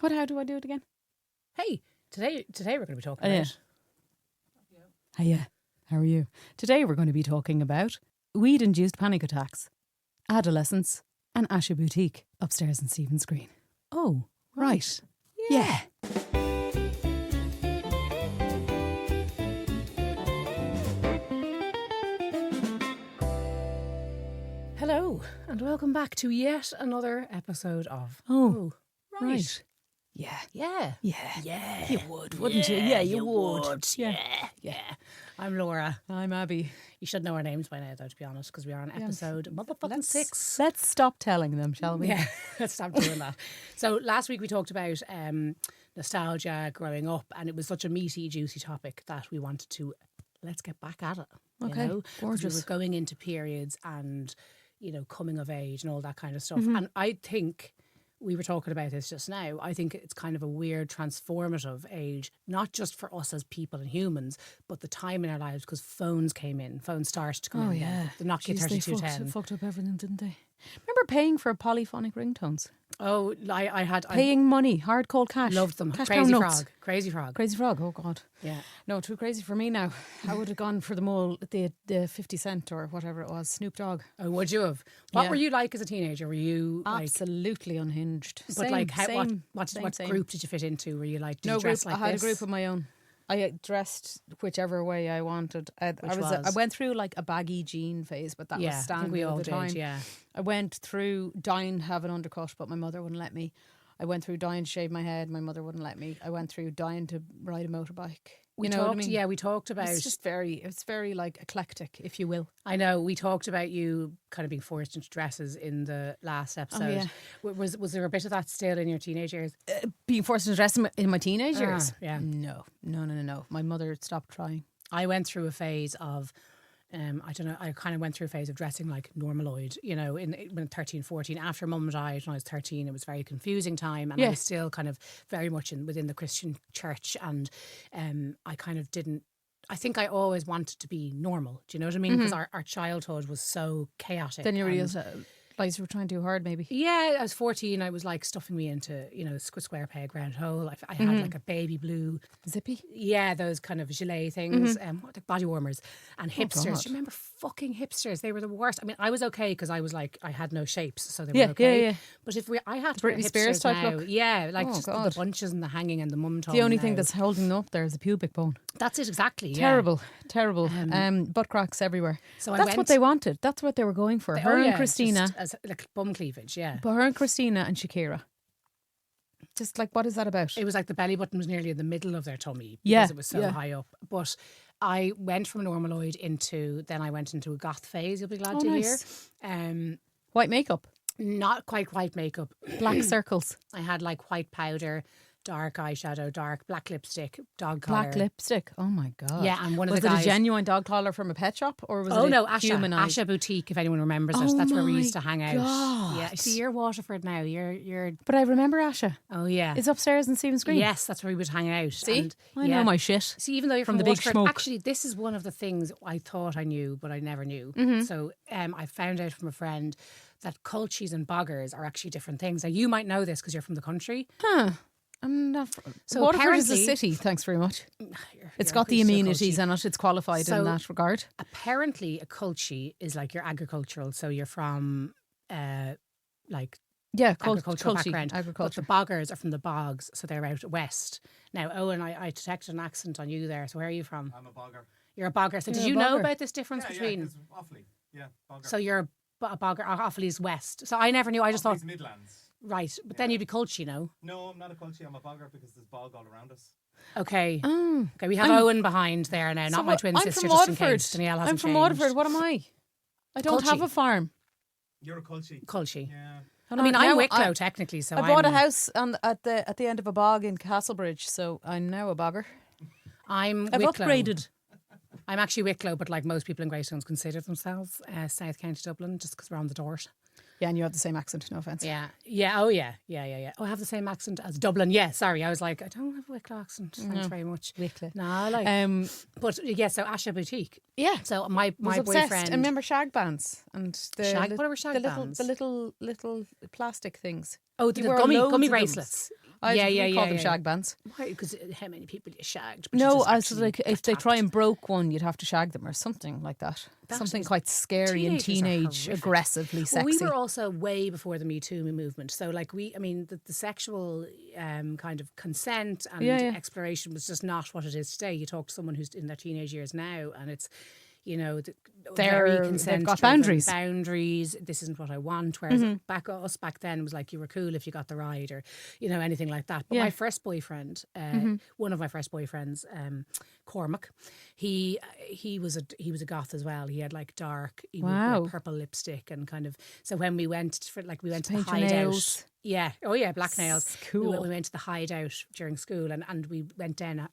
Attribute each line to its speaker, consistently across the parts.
Speaker 1: How do I do it again?
Speaker 2: Hey, today we're going to be talking about...
Speaker 1: Hiya, how are you? Today we're going to be talking about weed-induced panic attacks, adolescence, and Asha Boutique upstairs in Stephen's Green. Oh, right. Yeah.
Speaker 2: Hello, and welcome back to yet another episode of...
Speaker 1: Oh, right.
Speaker 2: Yeah.
Speaker 1: Yeah.
Speaker 2: You would,
Speaker 1: wouldn't you? Yeah, you would.
Speaker 2: Yeah. I'm Laura.
Speaker 1: I'm Abby.
Speaker 2: You should know our names by now, though, to be honest, because we are on episode motherfucking 6.
Speaker 1: Let's stop telling them, shall we?
Speaker 2: Yeah, let's stop doing that. So last week we talked about nostalgia, growing up, and it was such a meaty, juicy topic that we wanted to, let's get back at it.
Speaker 1: Okay,
Speaker 2: you know?
Speaker 1: gorgeous.
Speaker 2: We were going into periods and, you know, coming of age and all that kind of stuff. And I think... We were talking about this just now. I think it's kind of a weird transformative age, not just for us as people and humans, but the time in our lives because phones came in. Phones started to come in.
Speaker 1: Oh, yeah.
Speaker 2: The Nokia 3210.
Speaker 1: They fucked up everything, didn't they? Remember paying for polyphonic ringtones?
Speaker 2: Oh, I had...
Speaker 1: Paying money, hard cold cash.
Speaker 2: Loved them.
Speaker 1: Cash
Speaker 2: Crazy
Speaker 1: pound notes.
Speaker 2: Frog. Crazy Frog.
Speaker 1: Crazy Frog, oh God.
Speaker 2: Yeah.
Speaker 1: No, too crazy for me now. I would have gone for the mole, the 50 cent or whatever it was, Snoop Dogg.
Speaker 2: Oh, would you have? What were you like as a teenager? Were you like...
Speaker 1: Absolutely unhinged.
Speaker 2: But
Speaker 1: Same,
Speaker 2: like,
Speaker 1: same,
Speaker 2: what
Speaker 1: same.
Speaker 2: group did you fit into? Were you like, did
Speaker 1: no
Speaker 2: you dress
Speaker 1: group,
Speaker 2: like
Speaker 1: I had
Speaker 2: this?
Speaker 1: a group of my own. I dressed whichever way I wanted. I went through like a baggy jean phase, but that was standard
Speaker 2: I think we all
Speaker 1: at the
Speaker 2: did,
Speaker 1: time.
Speaker 2: yeah.
Speaker 1: I went through dying to have an undercut, but my mother wouldn't let me. I went through dying to shave my head, my mother wouldn't let me. I went through dying to ride a motorbike.
Speaker 2: We talked about...
Speaker 1: It's very like eclectic, if you will.
Speaker 2: I know, we talked about you kind of being forced into dresses in the last episode.
Speaker 1: Oh, yeah.
Speaker 2: Was there a bit of that still in your teenage years?
Speaker 1: Being forced into dress in my teenage years?
Speaker 2: Yeah.
Speaker 1: No. My mother stopped trying.
Speaker 2: I went through a phase of... I don't know, I kind of went through a phase of dressing like normaloid, you know, when 13, 14. After Mum died when I was 13, it was a very confusing time, and I was still kind of very much within the Christian church, and I kind of didn't... I think I always wanted to be normal, do you know what I mean? Because our childhood was so chaotic.
Speaker 1: Then you realised like you were trying too hard, maybe. Yeah,
Speaker 2: I was 14. I was like stuffing me into, you know, square peg, round hole. I had like a baby blue
Speaker 1: zippy.
Speaker 2: Yeah, those kind of gilet things, like body warmers and hipsters.
Speaker 1: God.
Speaker 2: Do you remember fucking hipsters? They were the worst. I mean, I was okay because I was like, I had no shapes, so they were okay.
Speaker 1: Yeah.
Speaker 2: But if I had to
Speaker 1: Britney
Speaker 2: wear
Speaker 1: Spears
Speaker 2: hipsters
Speaker 1: type
Speaker 2: now,
Speaker 1: look.
Speaker 2: yeah, like
Speaker 1: Oh,
Speaker 2: just
Speaker 1: God.
Speaker 2: the bunches and the hanging and the mum tone.
Speaker 1: The only thing
Speaker 2: now.
Speaker 1: that's holding up there is a pubic bone.
Speaker 2: That's it exactly.
Speaker 1: Terrible. Butt cracks everywhere.
Speaker 2: So
Speaker 1: that's what they wanted. That's what they were going for. Her and Christina.
Speaker 2: just as like bum cleavage, yeah.
Speaker 1: But her and Christina and Shakira. Just like, what is that about?
Speaker 2: It was like the belly button was nearly in the middle of their tummy because
Speaker 1: Yeah,
Speaker 2: it was so high up. But I went from normaloid then I went into a goth phase, you'll be glad to
Speaker 1: nice.
Speaker 2: hear.
Speaker 1: White makeup.
Speaker 2: Not quite white makeup.
Speaker 1: Black circles.
Speaker 2: I had like white powder, dark eyeshadow, dark black lipstick, dog collar.
Speaker 1: Black lipstick. Oh my God.
Speaker 2: Yeah, and one of
Speaker 1: was
Speaker 2: the guys...
Speaker 1: it a genuine dog collar from a pet shop, or was it
Speaker 2: Asha Boutique, if anyone remembers it. That's where we used to hang out.
Speaker 1: God.
Speaker 2: Yeah, see, you're Waterford now. You're.
Speaker 1: But I remember Asha.
Speaker 2: Oh yeah,
Speaker 1: it's upstairs in Stephen's Green.
Speaker 2: Yes, that's where we would hang out.
Speaker 1: See,
Speaker 2: and,
Speaker 1: I know my shit.
Speaker 2: See, even though you're
Speaker 1: from the
Speaker 2: Waterford,
Speaker 1: big smoke.
Speaker 2: Actually, this is one of the things I thought I knew, but I never knew. So I found out from a friend that culchies and boggers are actually different things. Now you might know this because you're from the country.
Speaker 1: Huh. I'm not.
Speaker 2: So
Speaker 1: Waterford is a city. Thanks very much. It's got the amenities in it. It's qualified in that regard.
Speaker 2: Apparently, a culchie is like your agricultural. So you're from agricultural background. But the boggers are from the bogs, so they're out west. Now, Owen, I detected an accent on you there. So where are you from?
Speaker 3: I'm a bogger.
Speaker 2: You're a bogger. So did you know about this difference between?
Speaker 3: Yeah, 'cause Offaly. Yeah, bogger.
Speaker 2: So you're a bogger. Offaly's west. So I never knew. I just thought
Speaker 3: Midlands.
Speaker 2: Right, but then you'd be culchie, no?
Speaker 3: No, I'm not a culchie. I'm a bogger because there's bog all around us.
Speaker 2: Okay. Okay, we have Owen behind there now, not my twin sister, just in case Danielle hasn't
Speaker 1: I'm from
Speaker 2: changed.
Speaker 1: Waterford. What am I? I don't have a farm.
Speaker 3: You're a culchie.
Speaker 2: Culchie.
Speaker 3: Yeah.
Speaker 2: I mean, I'm Wicklow technically, so
Speaker 1: I bought a house at the end of a bog in Castlebridge, so I'm now a bogger.
Speaker 2: I've
Speaker 1: Wicklow. Upgraded.
Speaker 2: I'm actually Wicklow, but like most people in Greystones consider themselves South County Dublin just because we're on the Dort.
Speaker 1: Yeah, and you have the same accent, no offence.
Speaker 2: Yeah. Oh, yeah. Oh, I have the same accent as Dublin. Yeah, sorry. I was like, I don't have a Wicklow accent. Thanks very much.
Speaker 1: Wicklow.
Speaker 2: No, like... but yeah, so Asha Boutique.
Speaker 1: Yeah.
Speaker 2: So my
Speaker 1: boyfriend...
Speaker 2: boyfriend...
Speaker 1: I remember shag bands. And
Speaker 2: what were shag bands?
Speaker 1: The little plastic things.
Speaker 2: Oh, the gummy bracelets.
Speaker 1: We call them
Speaker 2: yeah.
Speaker 1: shag bands.
Speaker 2: Why? Because how many people you shagged? But
Speaker 1: No,
Speaker 2: you just
Speaker 1: as
Speaker 2: actually
Speaker 1: like if they
Speaker 2: attacked.
Speaker 1: try and broke one, you'd have to shag them or something like that.
Speaker 2: That
Speaker 1: Something
Speaker 2: is-
Speaker 1: quite scary and
Speaker 2: teenagers are
Speaker 1: teenage,
Speaker 2: horrific.
Speaker 1: aggressively sexy.
Speaker 2: Well, we were also way before the Me Too movement. So, like, the sexual kind of consent and exploration was just not what it is today. You talk to someone who's in their teenage years now, and it's, you know, very consent.
Speaker 1: They've got boundaries.
Speaker 2: Boundaries. This isn't what I want. Whereas back then it was like you were cool if you got the ride, or you know, anything like that. But my first boyfriend, one of my first boyfriends, Cormac, he was a goth as well. He had like dark, he would wear purple lipstick and kind of. So when we went to the
Speaker 1: paint your
Speaker 2: hideout.
Speaker 1: nails.
Speaker 2: Yeah. Oh, yeah. Black nails.
Speaker 1: Cool.
Speaker 2: We went to the hideout during school, and we went down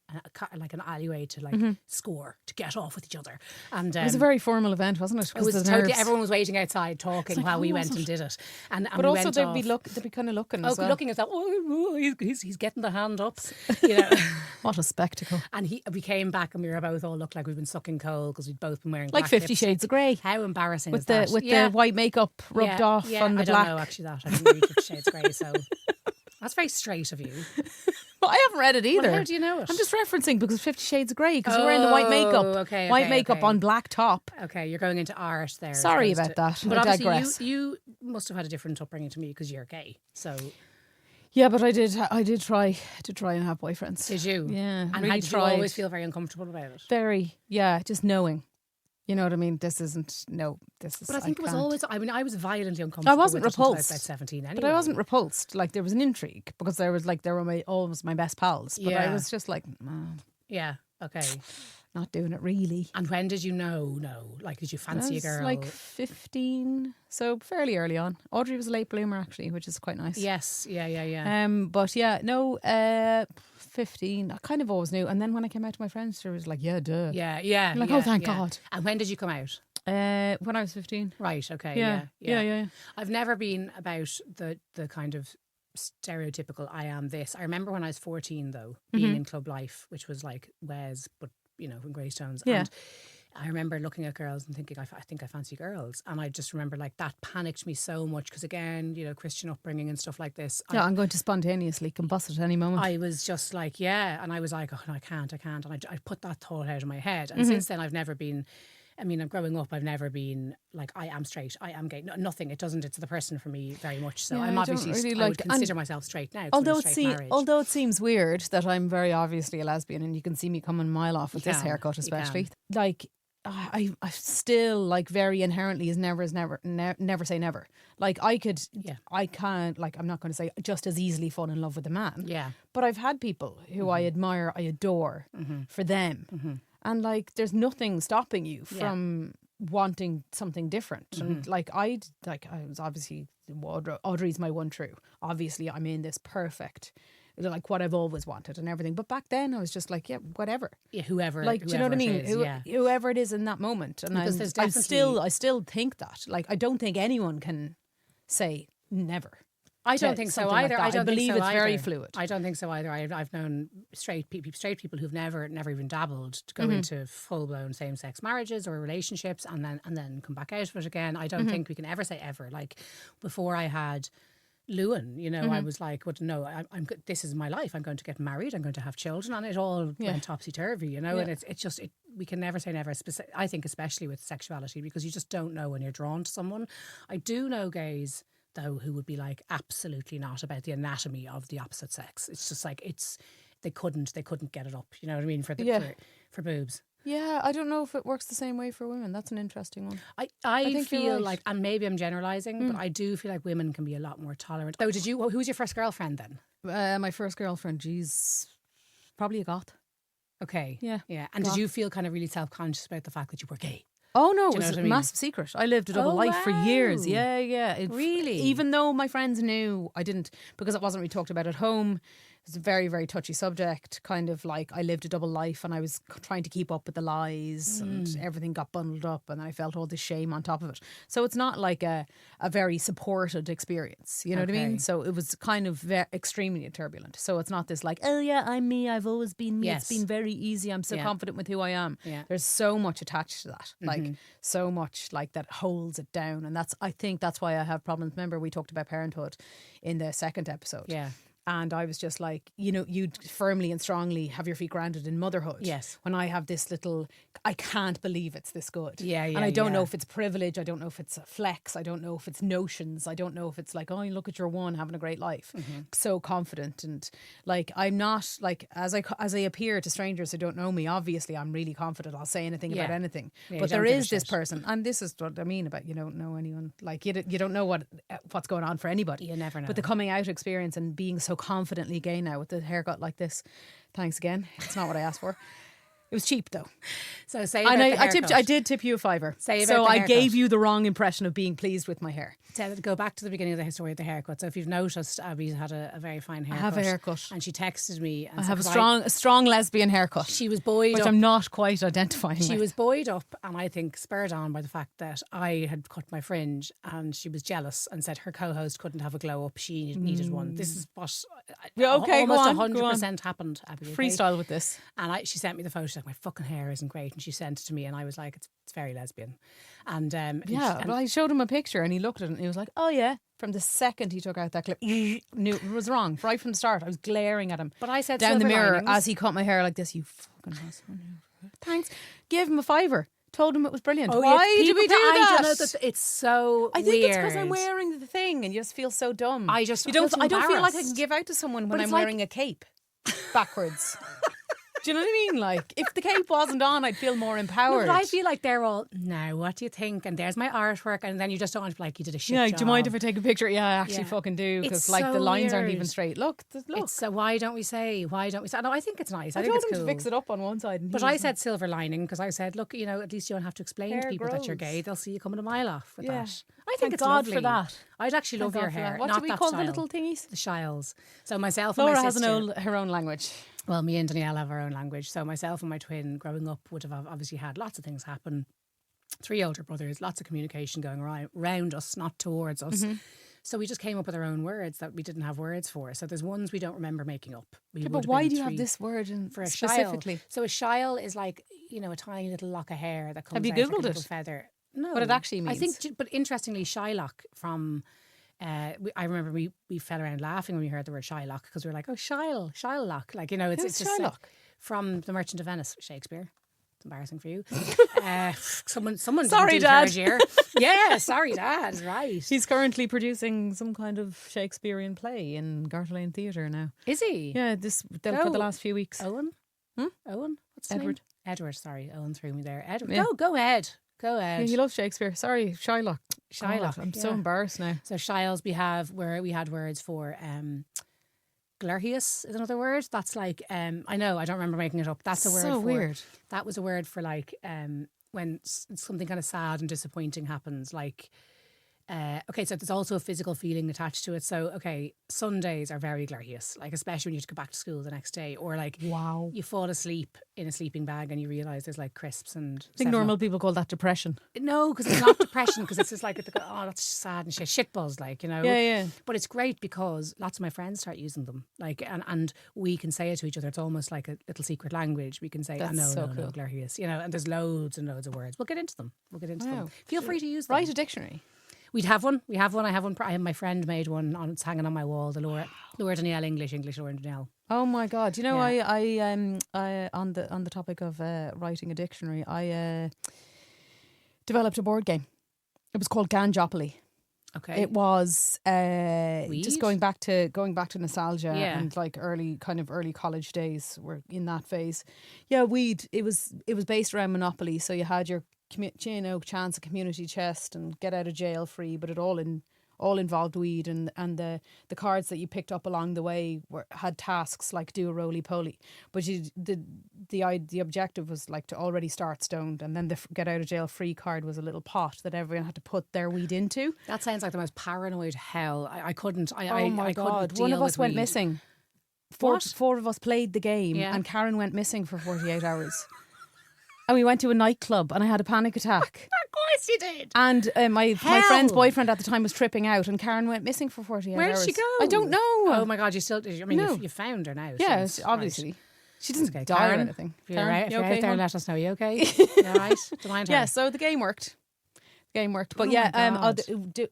Speaker 2: like an alleyway to like score, to get off with each other. And
Speaker 1: It was a very formal event, wasn't it?
Speaker 2: it was
Speaker 1: the
Speaker 2: totally.
Speaker 1: nerves.
Speaker 2: Everyone was waiting outside talking
Speaker 1: like,
Speaker 2: while we
Speaker 1: who
Speaker 2: went
Speaker 1: was
Speaker 2: and
Speaker 1: it?
Speaker 2: did it. And
Speaker 1: But
Speaker 2: we
Speaker 1: also
Speaker 2: went
Speaker 1: they'd be kind of looking
Speaker 2: Oh,
Speaker 1: as well.
Speaker 2: looking at that. Oh, he's getting the hand up. You know.
Speaker 1: What a spectacle.
Speaker 2: And we came back and we were both all looked like we'd been sucking coal because we'd both been wearing
Speaker 1: Like
Speaker 2: black
Speaker 1: 50
Speaker 2: lipstick.
Speaker 1: Shades of Grey.
Speaker 2: How embarrassing
Speaker 1: With
Speaker 2: is that?
Speaker 1: the white makeup rubbed off on the
Speaker 2: I
Speaker 1: black.
Speaker 2: don't know actually that. I didn't read 50 Shades of Grey, so that's very straight of you.
Speaker 1: Well, I haven't read it either.
Speaker 2: Well, how do you know it?
Speaker 1: I'm just referencing because 50 Shades of Grey, because you're wearing the white makeup.
Speaker 2: Okay,
Speaker 1: white makeup on black top.
Speaker 2: Okay, you're going into art there. as
Speaker 1: Sorry
Speaker 2: opposed
Speaker 1: about that.
Speaker 2: But
Speaker 1: I
Speaker 2: obviously
Speaker 1: digress.
Speaker 2: you must have had a different upbringing to me because you're gay. So
Speaker 1: Yeah, but I did try and have boyfriends.
Speaker 2: did you?
Speaker 1: Yeah,
Speaker 2: And
Speaker 1: really
Speaker 2: did you
Speaker 1: tried.
Speaker 2: always feel very uncomfortable about it?
Speaker 1: Very, yeah, just knowing. You know what I mean? This is.
Speaker 2: But I think it was
Speaker 1: can't.
Speaker 2: always. I mean, I was violently uncomfortable.
Speaker 1: I wasn't
Speaker 2: with it until
Speaker 1: repulsed.
Speaker 2: I was about 17 anyway.
Speaker 1: But I wasn't repulsed. Like, there was an intrigue because they were always my best pals. But I
Speaker 2: Yeah.
Speaker 1: was just like,
Speaker 2: Yeah. Okay.
Speaker 1: not doing it really.
Speaker 2: And when did you know? No, like, did you
Speaker 1: I
Speaker 2: fancy a
Speaker 1: was
Speaker 2: girl?
Speaker 1: like 15, so fairly early on. Audrey was a late bloomer actually, which is quite nice.
Speaker 2: Yes. Yeah.
Speaker 1: But yeah, no, 15. I kind of always knew. And then when I came out to my friends, there was like, yeah, duh.
Speaker 2: Yeah.
Speaker 1: I'm like,
Speaker 2: yeah,
Speaker 1: oh, thank
Speaker 2: yeah.
Speaker 1: God.
Speaker 2: And when did you come out?
Speaker 1: When I was 15.
Speaker 2: Right. Okay.
Speaker 1: Yeah.
Speaker 2: I've never been about the kind of stereotypical I am this. I remember when I was 14 though, being in club life, which was like Wes, but you know, from Greystones.
Speaker 1: Yeah.
Speaker 2: And I remember looking at girls and thinking, I think I fancy girls. And I just remember like that panicked me so much because again, you know, Christian upbringing and stuff like this.
Speaker 1: Yeah, I'm going to spontaneously combust at any moment.
Speaker 2: I was just like, yeah. And I was like, oh, no, I can't. And I put that thought out of my head. And since then I've never been, I mean, I'm growing up, I've never been like, I am straight, I am gay. No, nothing. It doesn't, it's the person for me very much. So
Speaker 1: Yeah,
Speaker 2: I'm
Speaker 1: I don't
Speaker 2: obviously,
Speaker 1: really
Speaker 2: I
Speaker 1: like-
Speaker 2: would consider myself straight now. 'cause I'm in
Speaker 1: Although
Speaker 2: a straight marriage.
Speaker 1: although it seems weird that I'm very obviously a lesbian, and you can see me coming a mile off with
Speaker 2: You
Speaker 1: this
Speaker 2: can,
Speaker 1: haircut,
Speaker 2: you
Speaker 1: especially. Like, I still like very inherently is never never say never. Like I can't, like, I'm not going to say just as easily fall in love with a man.
Speaker 2: Yeah.
Speaker 1: But I've had people who I admire, I adore for them, and like there's nothing stopping you from wanting something different. And like I was obviously Audrey's my one true. Obviously, I'm in this perfect, like what I've always wanted and everything. But back then, I was just like, yeah, whatever.
Speaker 2: Yeah, whoever.
Speaker 1: Like, do you know what I mean?
Speaker 2: It is, yeah.
Speaker 1: Whoever it is in that moment. And
Speaker 2: Because there's
Speaker 1: I
Speaker 2: definitely-
Speaker 1: still think that. Like, I don't think anyone can say never.
Speaker 2: I don't
Speaker 1: to
Speaker 2: think so
Speaker 1: something like
Speaker 2: either.
Speaker 1: that.
Speaker 2: I don't
Speaker 1: believe
Speaker 2: think so
Speaker 1: it's very
Speaker 2: either.
Speaker 1: fluid.
Speaker 2: I don't think so either. I've known straight people who've never even dabbled to go into full blown same sex marriages or relationships and then come back out of it again. I don't think we can ever say ever. Like before I had Lewin, you know, I was like, "What? No, I'm. This is my life. I'm going to get married. I'm going to have children," and it all went topsy turvy, you know.
Speaker 1: Yeah.
Speaker 2: And it's just we can never say never. I think especially with sexuality because you just don't know when you're drawn to someone. I do know gays though who would be like absolutely not about the anatomy of the opposite sex. It's just like they couldn't get it up. You know what I mean for boobs.
Speaker 1: Yeah, I don't know if it works the same way for women. That's an interesting one.
Speaker 2: I
Speaker 1: think you're
Speaker 2: feel
Speaker 1: right.
Speaker 2: like, and maybe I'm generalising, but I do feel like women can be a lot more tolerant. So who was your first girlfriend then?
Speaker 1: My first girlfriend, geez, probably a goth.
Speaker 2: Okay.
Speaker 1: Yeah.
Speaker 2: And
Speaker 1: Goth.
Speaker 2: did you feel kind of really self-conscious about the fact that you were gay?
Speaker 1: Oh no,
Speaker 2: Do
Speaker 1: it
Speaker 2: you know
Speaker 1: was
Speaker 2: what
Speaker 1: a
Speaker 2: I mean?
Speaker 1: massive secret. I lived a double
Speaker 2: Oh,
Speaker 1: life for years.
Speaker 2: wow.
Speaker 1: Yeah.
Speaker 2: Really?
Speaker 1: Even though my friends knew, I didn't, because it wasn't really talked about at home. It was a very, very touchy subject. Kind of like I lived a double life and I was trying to keep up with the lies and everything got bundled up and I felt all this shame on top of it. So it's not like a very supported experience. You know what I mean?
Speaker 2: Okay.
Speaker 1: So it was kind of extremely turbulent. So it's not this like, oh yeah, I'm me. I've always been me.
Speaker 2: Yes.
Speaker 1: It's been very easy. I'm so
Speaker 2: Yeah.
Speaker 1: confident with who I am.
Speaker 2: Yeah.
Speaker 1: There's so much attached to that. Like so much like that holds it down. And I think that's why I have problems. Remember we talked about parenthood in the second episode.
Speaker 2: Yeah.
Speaker 1: And I was just like, you know, you'd firmly and strongly have your feet grounded in motherhood.
Speaker 2: Yes.
Speaker 1: When I have this little, I can't believe it's this good.
Speaker 2: Yeah,
Speaker 1: And I don't know if it's privilege. I don't know if it's a flex. I don't know if it's notions. I don't know if it's like, oh, you look at your one having a great life. So confident. And like, I'm not like, as I appear to strangers who don't know me, obviously I'm really confident. I'll say anything about anything.
Speaker 2: Yeah,
Speaker 1: but
Speaker 2: you
Speaker 1: there
Speaker 2: don't give a
Speaker 1: is this
Speaker 2: shit.
Speaker 1: person. And this is what I mean about you don't know anyone. Like you don't know what's going on for anybody.
Speaker 2: You never know.
Speaker 1: But the coming out experience and being so confidently gay now with the haircut like this. Thanks again. It's not what I asked for. It was cheap though.
Speaker 2: So say
Speaker 1: And
Speaker 2: about the haircut.
Speaker 1: I did tip you a fiver.
Speaker 2: Say about
Speaker 1: so
Speaker 2: the
Speaker 1: I
Speaker 2: haircut.
Speaker 1: gave you the wrong impression of being pleased with my hair.
Speaker 2: Go back to the beginning of the story of the haircut. So if you've noticed, Abby's had a very fine haircut.
Speaker 1: I have a haircut.
Speaker 2: And she texted me. And
Speaker 1: I
Speaker 2: said,
Speaker 1: have
Speaker 2: 'cause
Speaker 1: a strong lesbian haircut.
Speaker 2: She was buoyed
Speaker 1: which
Speaker 2: up.
Speaker 1: I'm not quite identifying
Speaker 2: She
Speaker 1: with.
Speaker 2: was buoyed up, and I think spurred on by the fact that I had cut my fringe, and she was jealous and said her co-host couldn't have a glow up; she needed one. This is what
Speaker 1: Yeah, okay, go
Speaker 2: almost
Speaker 1: on, go on.
Speaker 2: 100% happened. Abby, okay?
Speaker 1: Freestyle with this.
Speaker 2: And she sent me the photo. She's like, my fucking hair isn't great, and she sent it to me, and I was like, it's very lesbian. And
Speaker 1: Yeah, but I showed him a picture and he looked at it and he was like, oh yeah. From the second he took out that clip, knew it was wrong. Right from the start, I was glaring at him.
Speaker 2: But I said
Speaker 1: down the
Speaker 2: silver
Speaker 1: mirror
Speaker 2: linings.
Speaker 1: as he cut my hair like this. You fucking asshole. Thanks. Gave him a fiver. Told him it was brilliant.
Speaker 2: Oh,
Speaker 1: Why
Speaker 2: yeah,
Speaker 1: did we do
Speaker 2: I
Speaker 1: that?
Speaker 2: don't know that it's so
Speaker 1: I think it's because I'm
Speaker 2: weird.
Speaker 1: wearing the thing and you just feel so dumb.
Speaker 2: I just
Speaker 1: you don't.
Speaker 2: feel
Speaker 1: I don't feel like I
Speaker 2: embarrassed.
Speaker 1: can give out to someone when
Speaker 2: But
Speaker 1: I'm
Speaker 2: it's like-
Speaker 1: wearing a cape backwards. Do you know what I mean? Like, if the cape wasn't on, I'd feel more
Speaker 2: No,
Speaker 1: empowered.
Speaker 2: but I feel like they're all, now what do you think? And there's my artwork, and then you just don't want to be like, you did a shit
Speaker 1: yeah,
Speaker 2: job.
Speaker 1: do you mind if I take a picture? Yeah, I actually
Speaker 2: Yeah.
Speaker 1: fucking do. Because,
Speaker 2: It's
Speaker 1: like, the
Speaker 2: so
Speaker 1: lines aren't even
Speaker 2: weird.
Speaker 1: straight. Look.
Speaker 2: So why don't we say? No, I think it's nice. I think
Speaker 1: told
Speaker 2: it's
Speaker 1: him
Speaker 2: cool.
Speaker 1: to fix it up on one side. And
Speaker 2: But
Speaker 1: he
Speaker 2: I
Speaker 1: was
Speaker 2: said silver lining because I said, look, at least you don't have to explain to
Speaker 1: Hair
Speaker 2: people that you're
Speaker 1: grows.
Speaker 2: gay. They'll see you coming a mile off with
Speaker 1: Yeah.
Speaker 2: that. I think
Speaker 1: Thank
Speaker 2: it's
Speaker 1: God
Speaker 2: lovely.
Speaker 1: for that.
Speaker 2: I'd actually love
Speaker 1: Thank
Speaker 2: your
Speaker 1: God for
Speaker 2: hair.
Speaker 1: that. What
Speaker 2: not
Speaker 1: do we
Speaker 2: that
Speaker 1: call
Speaker 2: style.
Speaker 1: the little thingies?
Speaker 2: The shiles. So myself and
Speaker 1: Laura
Speaker 2: my
Speaker 1: has
Speaker 2: sister.
Speaker 1: her own language.
Speaker 2: Well, me and Danielle have our own language. So myself and my twin, growing up, would have obviously had lots of things happen. 3 older brothers, lots of communication going around us, not towards us.
Speaker 1: Mm-hmm.
Speaker 2: So we just came up with our own words that we didn't have words for. So there's ones we don't remember making up. We
Speaker 1: Yeah,
Speaker 2: would
Speaker 1: but
Speaker 2: have
Speaker 1: why
Speaker 2: been
Speaker 1: do you have
Speaker 2: three
Speaker 1: this word
Speaker 2: for a
Speaker 1: specifically?
Speaker 2: shile? So a shile is like, a tiny little lock of hair that comes
Speaker 1: Have you
Speaker 2: out like
Speaker 1: Googled
Speaker 2: a little
Speaker 1: it?
Speaker 2: feather. No.
Speaker 1: What it actually
Speaker 2: I think,
Speaker 1: means?
Speaker 2: but interestingly, Shylock from... I remember we fell around laughing when we heard the word Shylock because we were like, oh, Shylock. Like, it's
Speaker 1: Who's
Speaker 2: just
Speaker 1: Shylock?
Speaker 2: from The Merchant of Venice, Shakespeare. It's embarrassing for you. Someone
Speaker 1: Sorry,
Speaker 2: didn't do
Speaker 1: Dad.
Speaker 2: third year. Yeah, sorry, Dad. Right.
Speaker 1: He's currently producing some kind of Shakespearean play in Garter Lane Theatre now.
Speaker 2: Is he?
Speaker 1: Yeah, for the last few weeks.
Speaker 2: Owen?
Speaker 1: Hmm?
Speaker 2: Owen? What's his
Speaker 1: Edward.
Speaker 2: name? Edward, sorry. Owen threw me there. Edward.
Speaker 1: Yeah.
Speaker 2: Go ahead. Go
Speaker 1: Yeah,
Speaker 2: ahead.
Speaker 1: he loves Shakespeare. Sorry, Shylock.
Speaker 2: Shylock,
Speaker 1: God, I'm so
Speaker 2: yeah.
Speaker 1: embarrassed now.
Speaker 2: So shiles we had words for glorious is another word. That's like I know, I don't remember making it up. That's a word
Speaker 1: So
Speaker 2: for
Speaker 1: weird.
Speaker 2: That was a word for like when something kind of sad and disappointing happens, like okay, so there's also a physical feeling attached to it. So, okay, Sundays are very glorious, like especially when you have to go back to school the next day, or like
Speaker 1: Wow.
Speaker 2: you fall asleep in a sleeping bag and you realise there's like crisps and
Speaker 1: I think
Speaker 2: 7-Up.
Speaker 1: normal people call that depression.
Speaker 2: No, because it's not depression, because it's just like, oh, that's sad and shit buzz, like,
Speaker 1: Yeah, yeah.
Speaker 2: But it's great because lots of my friends start using them, like, and we can say it to each other. It's almost like a little secret language. We can say,
Speaker 1: That's
Speaker 2: no,
Speaker 1: so
Speaker 2: no,
Speaker 1: cool.
Speaker 2: glorious, and there's loads and loads of words. We'll get into them.
Speaker 1: Wow.
Speaker 2: Feel free to use them.
Speaker 1: Write a dictionary.
Speaker 2: We'd have one. We have one. I have one. My friend made one. It's hanging on my wall. The Laura Danielle English Laura Danielle.
Speaker 1: Oh my God! You know,
Speaker 2: Yeah.
Speaker 1: I on the topic of writing a dictionary, I developed a board game. It was called Ganjopoly.
Speaker 2: Okay.
Speaker 1: It was
Speaker 2: Weed?
Speaker 1: just going back to nostalgia
Speaker 2: Yeah.
Speaker 1: and like early college days. We're in that phase. Yeah, weed. It was based around Monopoly. So you had your chance of community chest and get out of jail free, but it all involved weed, and the cards that you picked up along the way had tasks like do a roly poly, but the objective was like to already start stoned, and then the get out of jail free card was a little pot that everyone had to put their weed into.
Speaker 2: That sounds like the most paranoid hell. I couldn't.
Speaker 1: Oh my
Speaker 2: I
Speaker 1: God!
Speaker 2: couldn't
Speaker 1: One
Speaker 2: deal
Speaker 1: of us
Speaker 2: with
Speaker 1: went
Speaker 2: weed.
Speaker 1: missing.
Speaker 2: What?
Speaker 1: Four of us played the game,
Speaker 2: Yeah.
Speaker 1: and Karen went missing for 48 hours. And we went to a nightclub, and I had a panic attack.
Speaker 2: Of course you did.
Speaker 1: And my
Speaker 2: Hell.
Speaker 1: friend's boyfriend at the time was tripping out, and Karen went missing for 48
Speaker 2: Where
Speaker 1: hours.
Speaker 2: did she go?
Speaker 1: I don't know.
Speaker 2: Oh my God! You still? I mean,
Speaker 1: No.
Speaker 2: you found her now.
Speaker 1: Yeah,
Speaker 2: since,
Speaker 1: obviously. She didn't
Speaker 2: Okay,
Speaker 1: die or
Speaker 2: Karen,
Speaker 1: anything.
Speaker 2: If you're,
Speaker 1: Karen,
Speaker 2: right, if
Speaker 1: you
Speaker 2: you're
Speaker 1: okay,
Speaker 2: out there,
Speaker 1: hon?
Speaker 2: let us know. You okay? You all right? Don't mind her.
Speaker 1: Yeah, so the game worked. game worked. But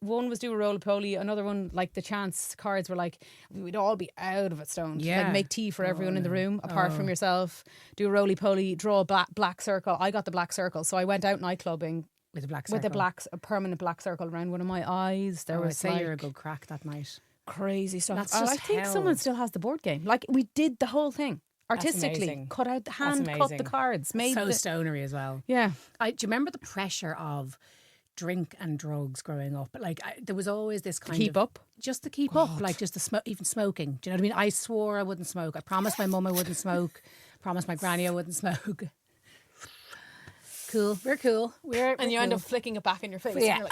Speaker 1: one was do a roly-poly, another one, like the chance cards were like, we'd all be out of it stoned.
Speaker 2: Yeah.
Speaker 1: Like make tea for everyone in the room, apart from yourself. Do a roly-poly, draw a black circle. I got the black circle, so I went out nightclubbing
Speaker 2: with a black circle.
Speaker 1: With a permanent black circle around one of my eyes. There was
Speaker 2: I'd say you're a good crack that night.
Speaker 1: Crazy stuff.
Speaker 2: That's
Speaker 1: I
Speaker 2: just
Speaker 1: think
Speaker 2: hell.
Speaker 1: someone still has the board game. Like, we did the whole thing artistically.
Speaker 2: amazing.
Speaker 1: Cut out the hand, cut
Speaker 2: amazing.
Speaker 1: the cards, made
Speaker 2: So
Speaker 1: the,
Speaker 2: stonery as well.
Speaker 1: yeah.
Speaker 2: Do you remember the pressure of drink and drugs growing up? Like there was always this kind
Speaker 1: Keep
Speaker 2: of
Speaker 1: up.
Speaker 2: just to keep up, like just the even smoking. Do you know what I mean? I swore I wouldn't smoke. I promised my mum I wouldn't smoke. Promised my granny I wouldn't smoke. Cool, we're cool.
Speaker 1: And you end up flicking it back in your face.
Speaker 2: Yeah.
Speaker 1: And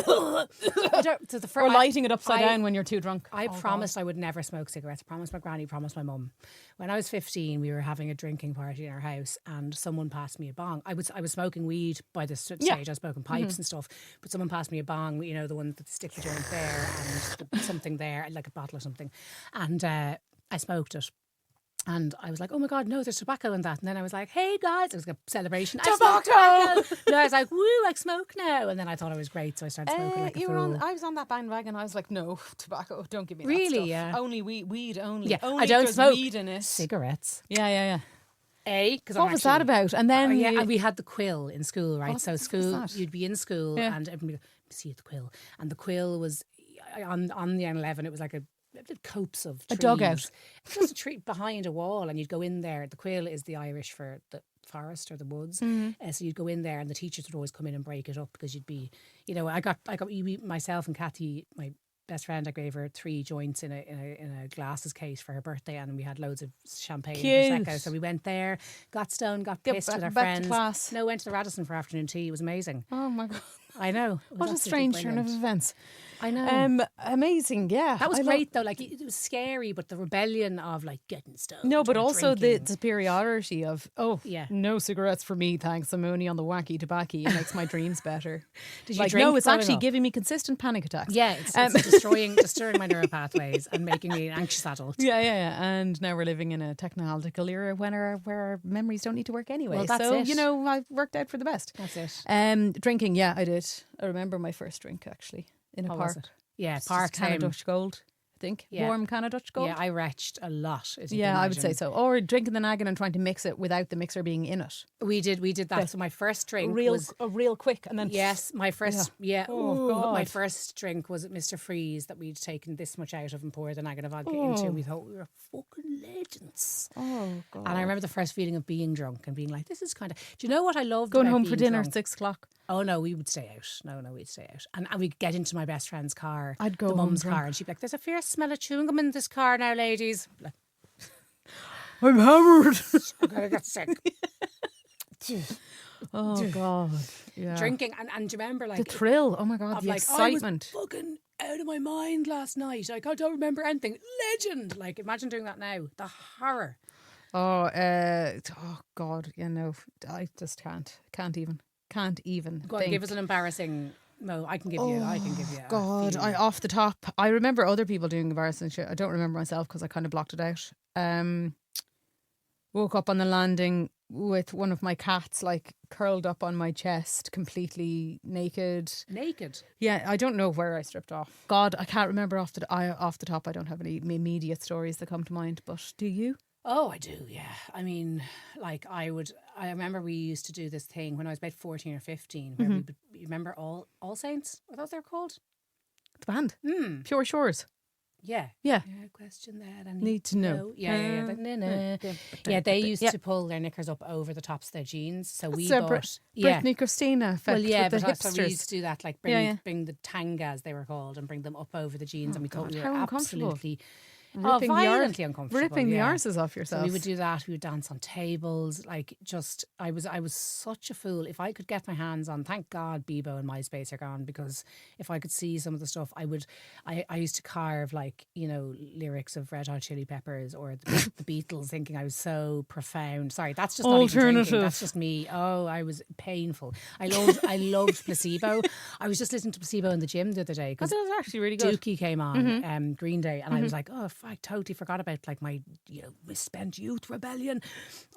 Speaker 1: you're like,
Speaker 2: So the
Speaker 1: or lighting it upside down when you're too drunk.
Speaker 2: I promised I would never smoke cigarettes. I promised my granny, promised my mum. When I was 15, we were having a drinking party in our house and someone passed me a bong. I was smoking weed by this stage. I was smoking pipes and stuff. But someone passed me a bong, you know, the one that stick the joint there and something there, like a bottle or something. And I smoked it. And I was like, oh my God, no, there's tobacco in that. And then I was like, hey guys, it was a celebration.
Speaker 1: Tobacco!
Speaker 2: No, I was like, woo, I smoke now. And then I thought it was great, so I started smoking like a fool.
Speaker 1: I was on that bandwagon. I was like, no, tobacco, don't give me that
Speaker 2: Really,
Speaker 1: stuff.
Speaker 2: yeah.
Speaker 1: Only weed only.
Speaker 2: Yeah,
Speaker 1: Only
Speaker 2: I don't
Speaker 1: if there's
Speaker 2: smoke
Speaker 1: weed in it.
Speaker 2: cigarettes.
Speaker 1: Yeah.
Speaker 2: Because
Speaker 1: What was that about? And then
Speaker 2: and we had the quill in school, right? So
Speaker 1: was
Speaker 2: school,
Speaker 1: that?
Speaker 2: you'd be in school and everybody would go, see you at the quill. And the quill was on the N11, it was like a copse of trees.
Speaker 1: A dugout.
Speaker 2: Just a tree behind a wall, and you'd go in there. The quill is the Irish for the forest or the woods. So you'd go in there, and the teachers would always come in and break it up because you'd be, you know, I got myself and Kathy, my best friend, I gave her 3 joints in a glasses case for her birthday, and we had loads of champagne and prosecco. So we went there, got stoned, got pissed with our
Speaker 1: back
Speaker 2: friends.
Speaker 1: to class.
Speaker 2: No, went to the Radisson for afternoon tea. It was amazing.
Speaker 1: Oh my God.
Speaker 2: I know. It was
Speaker 1: What a
Speaker 2: absolutely
Speaker 1: strange turn of
Speaker 2: brilliant.
Speaker 1: events.
Speaker 2: I know.
Speaker 1: Amazing, yeah.
Speaker 2: That was
Speaker 1: I
Speaker 2: great though. Like it was scary, but the rebellion of like getting stoned.
Speaker 1: No, but
Speaker 2: and
Speaker 1: also the
Speaker 2: drinking.
Speaker 1: superiority of,
Speaker 2: Yeah.
Speaker 1: no cigarettes for me, thanks. I'm only on the wacky tobacco. It makes my dreams better.
Speaker 2: Did you
Speaker 1: Like,
Speaker 2: drink
Speaker 1: no, it's
Speaker 2: growing
Speaker 1: actually
Speaker 2: up?
Speaker 1: giving me consistent panic attacks.
Speaker 2: Yeah, it's destroying my neural pathways and making me an anxious adult.
Speaker 1: Yeah. And now we're living in a technological era where our memories don't need to work anyway.
Speaker 2: Well, that's
Speaker 1: so,
Speaker 2: it.
Speaker 1: you know, I worked out for the best.
Speaker 2: That's it.
Speaker 1: Drinking, yeah, I did. I remember my first drink actually in a
Speaker 2: What
Speaker 1: park.
Speaker 2: was it? Yeah,
Speaker 1: It's
Speaker 2: park
Speaker 1: just can of
Speaker 2: time.
Speaker 1: Dutch Gold, I think.
Speaker 2: Yeah.
Speaker 1: Warm can of Dutch Gold.
Speaker 2: Yeah, I retched a lot. As you
Speaker 1: Yeah,
Speaker 2: can
Speaker 1: I would say
Speaker 2: imagine.
Speaker 1: so. Or drinking the naggin and trying to mix it without the mixer being in it.
Speaker 2: We did that. So my first drink was
Speaker 1: real quick, and then
Speaker 2: yes, my first
Speaker 1: Oh, God.
Speaker 2: my first drink was at Mr. Freeze that we'd taken this much out of and poured the naggin of vodka into, and we thought we were fucking legends.
Speaker 1: Oh God!
Speaker 2: And I remember the first feeling of being drunk and being like, "This is kind of." Do you know what I loved?
Speaker 1: Going
Speaker 2: about
Speaker 1: home for
Speaker 2: being
Speaker 1: dinner
Speaker 2: drunk?
Speaker 1: at 6:00.
Speaker 2: Oh no, we would stay out. No, we'd stay out, and we'd get into my best friend's car.
Speaker 1: I'd go
Speaker 2: the
Speaker 1: home
Speaker 2: mum's
Speaker 1: drunk.
Speaker 2: car, and she'd be like, "There's a fierce smell of chewing gum in this car now, ladies." Like,
Speaker 1: I'm hammered.
Speaker 2: I'm gonna get sick.
Speaker 1: Oh God! Yeah.
Speaker 2: Drinking and do you remember like
Speaker 1: The thrill. Oh my God!
Speaker 2: of
Speaker 1: The
Speaker 2: like
Speaker 1: excitement.
Speaker 2: I was fucking out of my mind last night. I don't remember anything. Legend. Like imagine doing that now. The horror.
Speaker 1: Oh God! You know, I just can't even.
Speaker 2: Go on,
Speaker 1: think.
Speaker 2: give us an embarrassing. No, I can give you. a
Speaker 1: God,
Speaker 2: feeling.
Speaker 1: off the top, I remember other people doing embarrassing shit. I don't remember myself because I kind of blocked it out. Woke up on the landing with one of my cats like curled up on my chest, completely naked.
Speaker 2: Naked.
Speaker 1: Yeah, I don't know where I stripped off. God, I can't remember off the top. I don't have any immediate stories that come to mind. But do you?
Speaker 2: Oh, I do, yeah. I mean, like I remember we used to do this thing when I was about 14 or 15 where we would, you remember All Saints? What those they're called?
Speaker 1: The band, Pure Shores.
Speaker 2: Yeah.
Speaker 1: Yeah.
Speaker 2: Question that I
Speaker 1: Need to know.
Speaker 2: Yeah. Yeah, they used to pull their knickers up over the tops of their jeans. So we
Speaker 1: That's a
Speaker 2: bought... yeah.
Speaker 1: Britney Christina effect
Speaker 2: Well, yeah,
Speaker 1: with the
Speaker 2: but that's what we
Speaker 1: hipsters.
Speaker 2: used to do that, like
Speaker 1: Yeah.
Speaker 2: bring the tangas, they were called, and bring them up over the jeans, and we thought
Speaker 1: God,
Speaker 2: we
Speaker 1: how
Speaker 2: were
Speaker 1: uncomfortable.
Speaker 2: absolutely...
Speaker 1: Ripping the
Speaker 2: violently uncomfortable.
Speaker 1: ripping the
Speaker 2: yeah.
Speaker 1: arses off
Speaker 2: So
Speaker 1: yourself.
Speaker 2: we would do that. We would dance on tables. Like, just I was such a fool. If I could get my hands on, thank God, Bebo and MySpace are gone, because if I could see some of the stuff, I would. I used to carve like lyrics of Red Hot Chili Peppers or the Beatles, thinking I was so profound. Sorry, that's just not even drinking.
Speaker 1: Alternative.
Speaker 2: That's just me. Oh, I was painful. I loved Placebo. I was just listening to Placebo in the gym the other day
Speaker 1: I
Speaker 2: because
Speaker 1: thought it was actually really good.
Speaker 2: Dookie came on, Green Day, and I was like, oh, I totally forgot about like my misspent youth rebellion.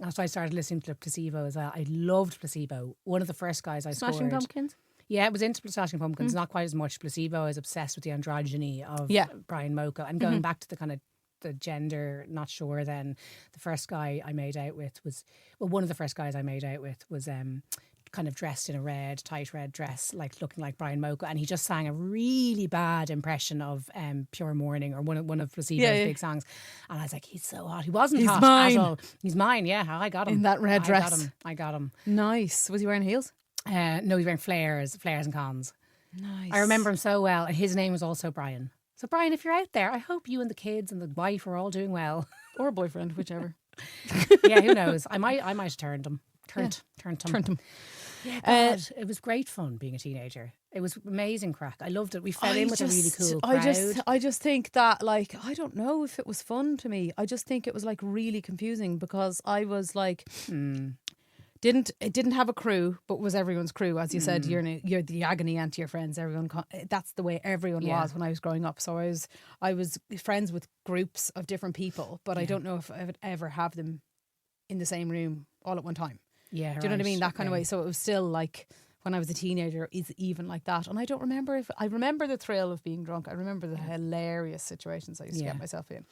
Speaker 2: And so I started listening to Placebo as well. I loved Placebo. One of the first guys I
Speaker 1: Smashing
Speaker 2: scored.
Speaker 1: Pumpkins?
Speaker 2: Yeah, it was into Smashing Pumpkins, not quite as much placebo. I was obsessed with the androgyny of Brian Moko. And going back to the kind of the gender, not sure then, the first guy I made out with was, well, one of the first guys I made out with was kind of dressed in a tight red dress, like looking like Brian Moko. And he just sang a really bad impression of Pure Morning, or one of Placebo's big songs. And I was like, he's so hot. He wasn't hot at all. He's mine, yeah. I got him.
Speaker 1: In that red dress.
Speaker 2: I got him.
Speaker 1: Nice. Was he wearing heels?
Speaker 2: No, he was wearing flares and cons.
Speaker 1: Nice.
Speaker 2: I remember him so well. His name was also Brian. So Brian, if you're out there, I hope you and the kids and the wife are all doing well.
Speaker 1: Or a boyfriend, whichever.
Speaker 2: Yeah, who knows? I might have turned him. Turned him. Yeah, God, it was great fun being a teenager. It was amazing crack. I loved it. We fell in with a really cool crowd.
Speaker 1: I just think that, like, I don't know if it was fun to me. I just think it was like really confusing because I was like, didn't have a crew, but was everyone's crew. As you said, you're the agony aunt to your friends. That's the way everyone was when I was growing up. So I was friends with groups of different people, but I don't know if I would ever have them in the same room all at one time.
Speaker 2: Yeah,
Speaker 1: do you know what I mean? That kind of way. So it was still like when I was a teenager, is even like that. And I don't remember I remember the thrill of being drunk. I remember the hilarious situations I used to get myself in.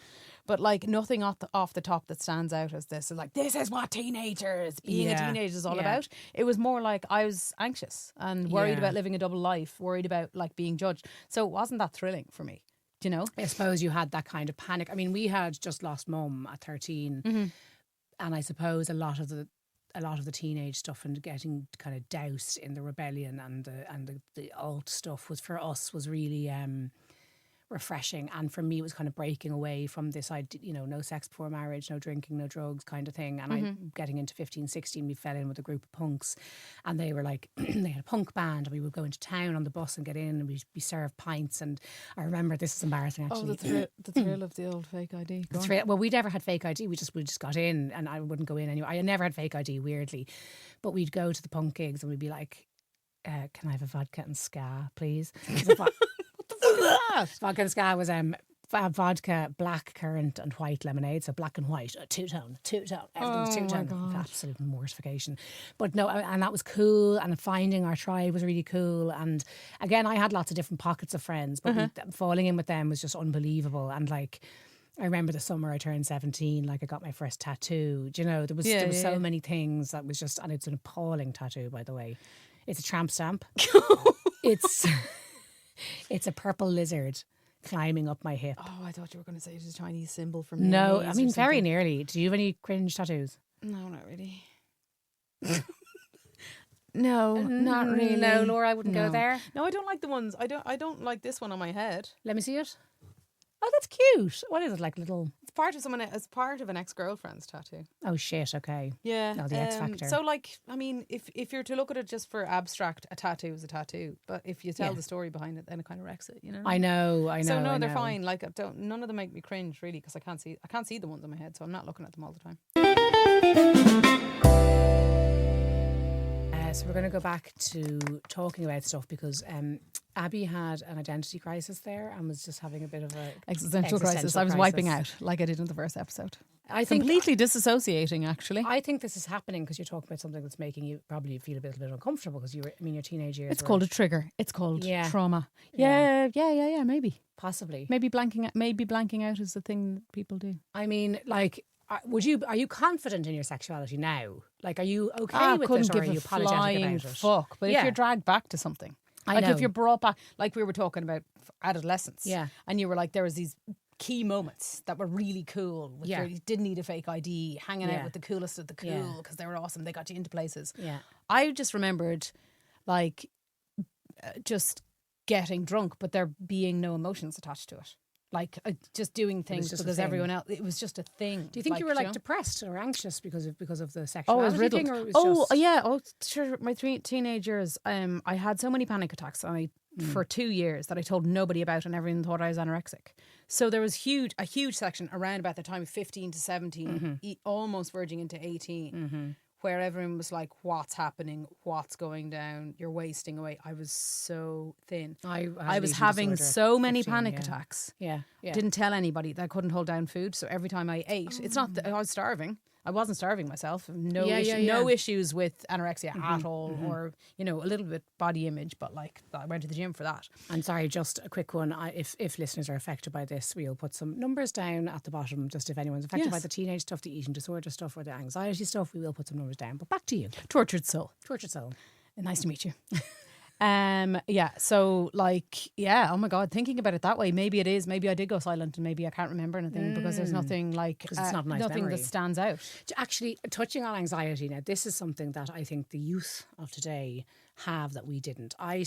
Speaker 1: But like nothing off the top that stands out as this. Like, this is what being a teenager is all about. It was more like I was anxious and worried about living a double life, worried about like being judged. So it wasn't that thrilling for me. Do you know?
Speaker 2: I suppose you had that kind of panic. I mean, we had just lost mum at 13. And I suppose a lot of the teenage stuff and getting kind of doused in the rebellion and the alt stuff was really refreshing. And for me, it was kind of breaking away from this idea, no sex before marriage, no drinking, no drugs kind of thing. And I getting into 15, 16, we fell in with a group of punks, and they were like, they had a punk band, and we would go into town on the bus and get in, and we'd be served pints. And I remember, this is embarrassing actually.
Speaker 1: Oh, the thrill of the old fake ID.
Speaker 2: Well, we never had fake ID. We just got in, and I wouldn't go in anyway. I never had fake ID, weirdly, but we'd go to the punk gigs and we'd be like, can I have a vodka and ska, please? Vodka and ska was vodka, black currant and white lemonade. So black and white, two-tone. Everything was two-tone. Absolute mortification. But no, and that was cool. And finding our tribe was really cool. And again, I had lots of different pockets of friends, but falling in with them was just unbelievable. And like, I remember the summer I turned 17, like I got my first tattoo. Do you know, there was so many things that was just, and it's an appalling tattoo, by the way. It's a tramp stamp. It's a purple lizard climbing up my hip.
Speaker 1: Oh, I thought you were going to say it's a Chinese symbol from
Speaker 2: No, I mean, very nearly. Do you have any cringe tattoos?
Speaker 1: No, not really. No, not really.
Speaker 2: No, Laura, I wouldn't go there.
Speaker 1: No, I don't like the ones. I don't like this one on my head.
Speaker 2: Let me see it. Oh, that's cute. What is it, like little?
Speaker 1: It's part of an ex-girlfriend's tattoo.
Speaker 2: Oh shit. Okay.
Speaker 1: Yeah.
Speaker 2: No, the X Factor.
Speaker 1: So, like, I mean, if you're to look at it just for abstract, a tattoo is a tattoo. But if you tell the story behind it, then it kind of wrecks it. You know.
Speaker 2: I know.
Speaker 1: So no, they're fine. Like, none of them make me cringe really, because I can't see the ones on my head, so I'm not looking at them all the time.
Speaker 2: So we're going to go back to talking about stuff because Abby had an identity crisis there and was just having a bit of a
Speaker 1: existential crisis. I was wiping out like I did in the first episode.
Speaker 2: I think
Speaker 1: completely disassociating, actually.
Speaker 2: I think this is happening because you're talking about something that's making you probably feel a little bit uncomfortable because your teenage years.
Speaker 1: It's called a trigger. It's called trauma. Yeah, maybe.
Speaker 2: Possibly.
Speaker 1: Maybe blanking out is the thing that people do.
Speaker 2: I mean, like, are you confident in your sexuality now? Like, are you okay with it, or are you apologetic about it?
Speaker 1: Fuck. But if you're dragged back to something, if you're brought back, like we were talking about adolescence, and you were like, there was these key moments that were really cool. You didn't need a fake ID, hanging out with the coolest of the cool because they were awesome. They got you into places. Yeah, I just remembered, like, just getting drunk, but there being no emotions attached to it. Like, just doing things because everyone else, it was just a thing.
Speaker 2: Do you think you were depressed or anxious because of the sexuality thing? Or it
Speaker 1: was sure. My 3 teenage years, I had so many panic attacks for 2 years that I told nobody about, and everyone thought I was anorexic. So there was a huge section around about the time of 15 to 17, almost verging into 18. Where everyone was like, what's happening? What's going down? You're wasting away. I was so thin. I was having so many panic attacks. Yeah. Didn't tell anybody that I couldn't hold down food. So every time I ate, it's not that I was starving. I wasn't starving myself. No,
Speaker 2: Yeah,
Speaker 1: no issues with anorexia at all, or a little bit body image, but like I went to the gym for that.
Speaker 2: And sorry, just a quick one. If listeners are affected by this, we'll put some numbers down at the bottom. Just if anyone's affected by the teenage stuff, the eating disorder stuff, or the anxiety stuff, we will put some numbers down. But back to you,
Speaker 1: Tortured soul.
Speaker 2: Nice to meet you.
Speaker 1: So like, oh my God, thinking about it that way, maybe it is, maybe I did go silent and maybe I can't remember anything because there's nothing like,
Speaker 2: it's not a nice
Speaker 1: nothing
Speaker 2: memory
Speaker 1: that stands out.
Speaker 2: Actually, touching on anxiety now, this is something that I think the youth of today have that we didn't. I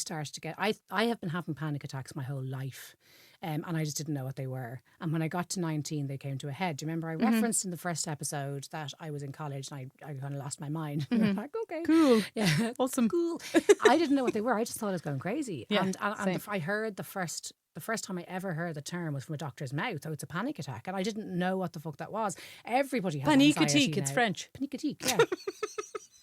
Speaker 2: have been having panic attacks my whole life. And I just didn't know what they were. And when I got to 19, they came to a head. Do you remember I referenced in the first episode that I was in college and I kind of lost my mind. Like, okay.
Speaker 1: Cool.
Speaker 2: Yeah.
Speaker 1: Awesome.
Speaker 2: Cool. I didn't know what they were. I just thought I was going crazy.
Speaker 1: Yeah,
Speaker 2: and
Speaker 1: same.
Speaker 2: I heard the first time I ever heard the term was from a doctor's mouth. Oh, it's a panic attack. And I didn't know what the fuck that was. Everybody has anxiety now.
Speaker 1: It's French.
Speaker 2: Panicatique, yeah.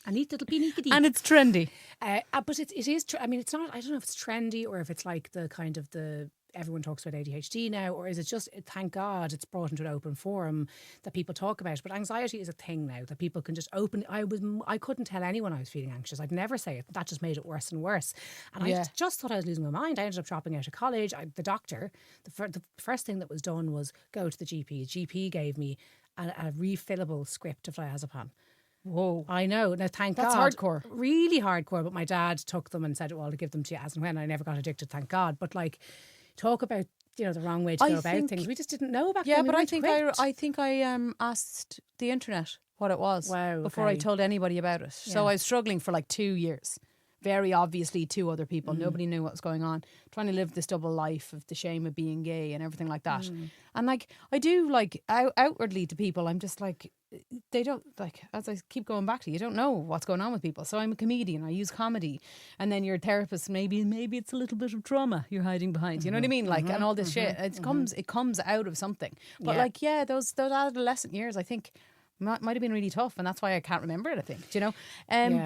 Speaker 2: A neat little panicatique.
Speaker 1: And it's trendy.
Speaker 2: But it is, I mean, it's not, I don't know if it's trendy or if it's like the kind of everyone talks about ADHD now, or is it just, thank God it's brought into an open forum that people talk about. But anxiety is a thing now that people can just open. I couldn't tell anyone I was feeling anxious. I'd never say it. That just made it worse and worse. And I just thought I was losing my mind. I ended up dropping out of college. The doctor, the first thing that was done was go to the GP. The GP gave me a refillable script of diazepam.
Speaker 1: Whoa.
Speaker 2: I know. Now, thank God.
Speaker 1: That's hardcore.
Speaker 2: Really hardcore. But my dad took them and said, well, to give them to you as and when. I never got addicted, thank God. But like, talk about, the wrong way to go about things. We just didn't know back then.
Speaker 1: Yeah, but I think I asked the internet what it was before I told anybody about it. Yeah. So I was struggling for like 2 years. Very obviously to other people. Nobody knew what was going on. Trying to live this double life of the shame of being gay and everything like that. And like, I do like outwardly to people, I'm just like, they don't, like, as I keep going back to, you don't know what's going on with people. So I'm a comedian, I use comedy. And then your therapist, maybe it's a little bit of trauma you're hiding behind. You know what I mean? Like, and all this shit. It comes out of something. But those adolescent years, I think, might have been really tough, and that's why I can't remember it, I think,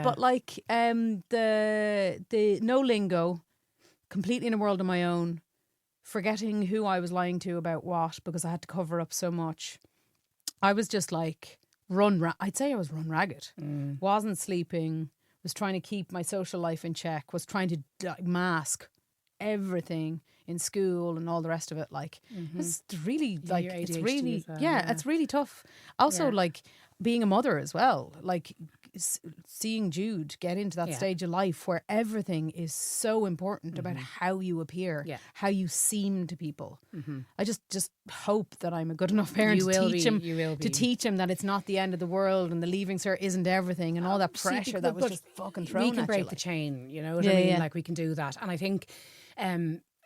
Speaker 1: but like the no lingo, completely in a world of my own, forgetting who I was lying to about what because I had to cover up so much. I was just like I'd say I was run ragged. Wasn't sleeping, was trying to keep my social life in check, was trying to mask everything in school and all the rest of it. Like, it's really like, it's really, it's really tough. Also, like being a mother as well, like seeing Jude get into that stage of life where everything is so important about how you appear, how you seem to people. I just hope that I'm a good enough parent to teach him that it's not the end of the world and the leaving cert isn't everything and all that pressure that was just fucking thrown at you.
Speaker 2: We can break the chain, you know what I mean? Like, we can do that. And I think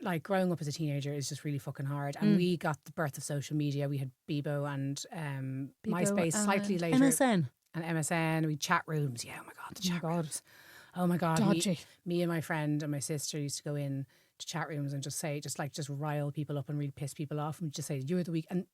Speaker 2: like, growing up as a teenager is just really fucking hard. And we got the birth of social media. We had Bebo and MySpace slightly later.
Speaker 1: MSN.
Speaker 2: And MSN. We chat rooms. Yeah, oh my God, the chat rooms. Oh my God.
Speaker 1: Dodgy.
Speaker 2: Me and my friend and my sister used to go in to chat rooms and just rile people up and really piss people off and just say, you're the weak and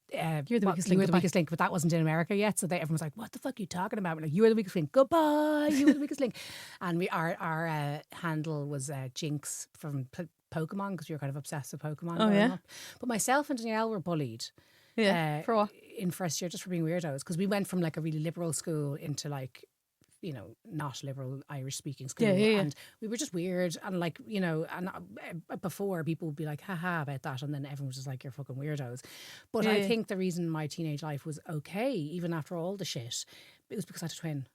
Speaker 1: you're the weakest link.
Speaker 2: But that wasn't in America yet, so everyone was like, what the fuck are you talking about? We're like, you're the weakest link, goodbye, you were the weakest link. And our handle was Jinx from Pokemon, because we were kind of obsessed with Pokemon growing up. But myself and Danielle were bullied
Speaker 1: for what?
Speaker 2: In first year, just for being weirdos, because we went from like a really liberal school into like, not liberal Irish speaking school. And we were just weird. And like, and before people would be like, haha, about that. And then everyone was just like, you're fucking weirdos. But I think the reason my teenage life was okay, even after all the shit, it was because I had a twin.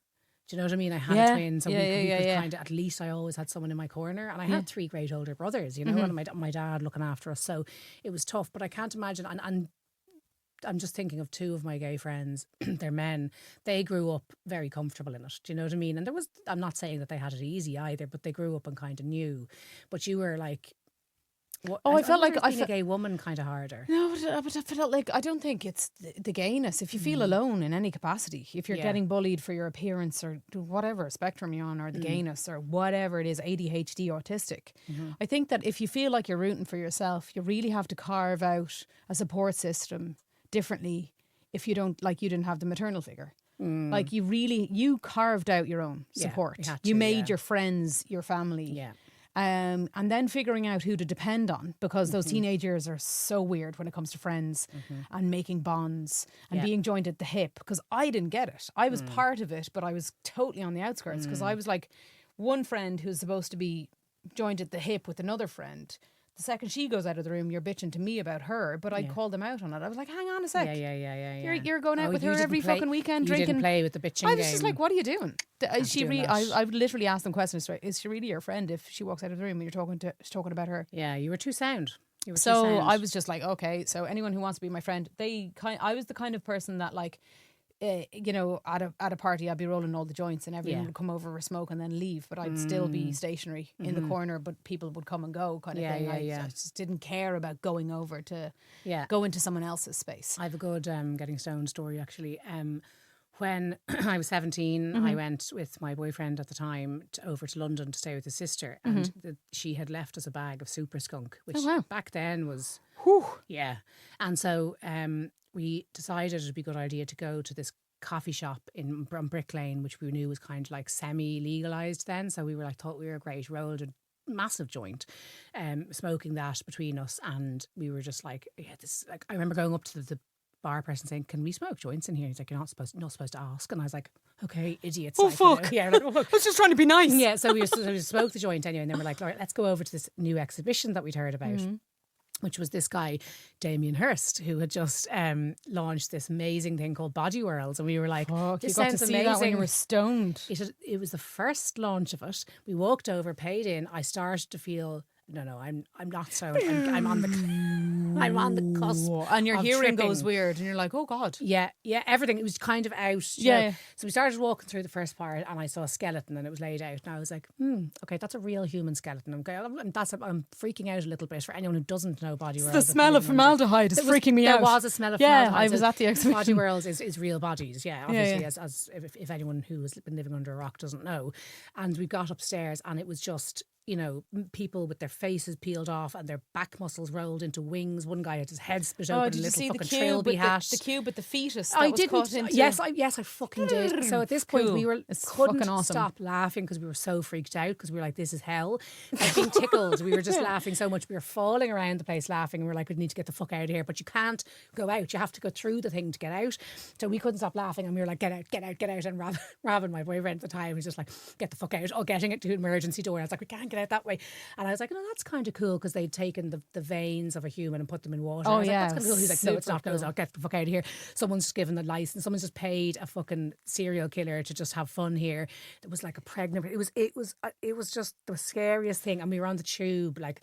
Speaker 2: Do you know what I mean? I had a twin, so we could kind of, at least I always had someone in my corner. And I had 3 great older brothers, and my dad looking after us. So it was tough, but I can't imagine. And I'm just thinking of 2 of my gay friends, they're men, they grew up very comfortable in it. Do you know what I mean? And I'm not saying that they had it easy either, but they grew up and kind of knew. But you were like, I felt like being a gay woman kind of harder.
Speaker 1: No, but I felt like, I don't think it's the gayness. If you feel alone in any capacity, if you're getting bullied for your appearance or whatever spectrum you're on, or the gayness or whatever it is, ADHD, autistic, I think that if you feel like you're rooting for yourself, you really have to carve out a support system differently. If you don't, like, you didn't have the maternal figure. Like, you carved out your own support. You made your friends your family. And then figuring out who to depend on, because those teenage years are so weird when it comes to friends and making bonds and being joined at the hip, because I didn't get it. I was part of it, but I was totally on the outskirts, because I was like one friend who's supposed to be joined at the hip with another friend. The second she goes out of the room, you're bitching to me about her, but I called them out on it. I was like, hang on a sec. You're going out with her every fucking weekend
Speaker 2: you
Speaker 1: drinking.
Speaker 2: Didn't play with the bitching
Speaker 1: I was just like, what are you doing? Is she
Speaker 2: doing
Speaker 1: really?
Speaker 2: that.
Speaker 1: I would literally ask them questions. Is she really your friend if she walks out of the room and you're talking about her?
Speaker 2: Yeah, you were too sound. You were
Speaker 1: So
Speaker 2: too sound.
Speaker 1: I was just like, okay. So anyone who wants to be my friend, I was the kind of person that like, at a party, I'd be rolling all the joints and everyone would come over for a smoke and then leave, but I'd still be stationary in the corner, but people would come and go kind of thing. I just didn't care about going over to go into someone else's space.
Speaker 2: I have a good getting stoned story actually. When I was 17, I went with my boyfriend at the time over to London to stay with his sister, and she had left us a bag of Super Skunk, which back then was, and so we decided it'd be a good idea to go to this coffee shop on Brick Lane, which we knew was kind of like semi-legalised then. So we were like, thought we were great, rolled a massive joint, smoking that between us, and we were just like, this. Like, I remember going up to the bar person saying, "Can we smoke joints in here?" He's like, "You're not supposed to ask." And I was like, "Okay, idiots."
Speaker 1: Oh,
Speaker 2: like,
Speaker 1: fuck.
Speaker 2: Yeah, like, oh, fuck.
Speaker 1: I was just trying to be nice.
Speaker 2: Yeah, so we smoked the joint anyway, and then we're like, all right, let's go over to this new exhibition that we'd heard about. Which was this guy, Damien Hirst, who had just launched this amazing thing called Bodywhys. And we were like, this
Speaker 1: you got to
Speaker 2: sounds
Speaker 1: see
Speaker 2: amazing.
Speaker 1: that when you were stoned.
Speaker 2: It was the first launch of it. We walked over, paid in. I started to feel, no, I'm not stoned. I'm on the cusp.
Speaker 1: And your hearing
Speaker 2: tripping.
Speaker 1: goes weird and you're like, oh God.
Speaker 2: Yeah, everything. It was kind of out. you know. So we started walking through the first part and I saw a skeleton and it was laid out. And I was like, okay, that's a real human skeleton. I'm freaking out a little bit for anyone who doesn't know Bodywhys.
Speaker 1: The smell of formaldehyde is freaking me out.
Speaker 2: There was a smell of formaldehyde.
Speaker 1: Yeah, I was at the exhibition.
Speaker 2: Bodywhys is real bodies, obviously, as if anyone who has been living under a rock doesn't know. And we got upstairs and it was just, people with their faces peeled off and their back muscles rolled into wings. One guy had his head split open,
Speaker 1: did
Speaker 2: a
Speaker 1: you
Speaker 2: little
Speaker 1: see
Speaker 2: fucking
Speaker 1: the cube
Speaker 2: trilby
Speaker 1: with
Speaker 2: hat.
Speaker 1: the cube with the fetus that
Speaker 2: I
Speaker 1: was
Speaker 2: didn't.
Speaker 1: cut into?
Speaker 2: Yes, I fucking did. So at this point,
Speaker 1: Cool.
Speaker 2: we were
Speaker 1: It's
Speaker 2: couldn't
Speaker 1: fucking awesome.
Speaker 2: stop laughing because we were so freaked out because we were like, "This is hell." Like being tickled. We were just laughing so much. We were falling around the place laughing. And we were like, "We need to get the fuck out of here." But you can't go out. You have to go through the thing to get out. So we couldn't stop laughing, and we were like, "Get out, get out, get out!" And Robin, my boyfriend at the time, was just like, "Get the fuck out!" Oh, getting it to an emergency door. I was like, "We can't get out that way." And I was like, "No, that's kind of cool," because they'd taken the veins of a human and put them in water.
Speaker 1: Oh,
Speaker 2: I was like,
Speaker 1: yeah,
Speaker 2: that's kind of cool. He's like, "No, it's
Speaker 1: super
Speaker 2: not." Goes,
Speaker 1: cool.
Speaker 2: "I'll get the fuck out of here." Someone's just given the license. Someone's just paid a fucking serial killer to just have fun here. It was like a pregnant. It was just the scariest thing. And we were on the tube like,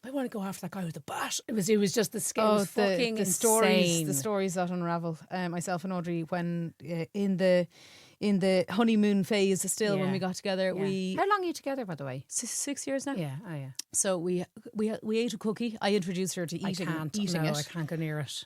Speaker 2: I want to go after that guy with the bat. It was just the scary. It was fucking
Speaker 1: the
Speaker 2: insane.
Speaker 1: stories that unravel. Myself and Audrey, when in the honeymoon phase, still when we got together, we
Speaker 2: How long are you together, by the way?
Speaker 1: 6 years now.
Speaker 2: Yeah, oh yeah.
Speaker 1: So we ate a cookie. I introduced her to eating
Speaker 2: I
Speaker 1: it.
Speaker 2: can't go near it.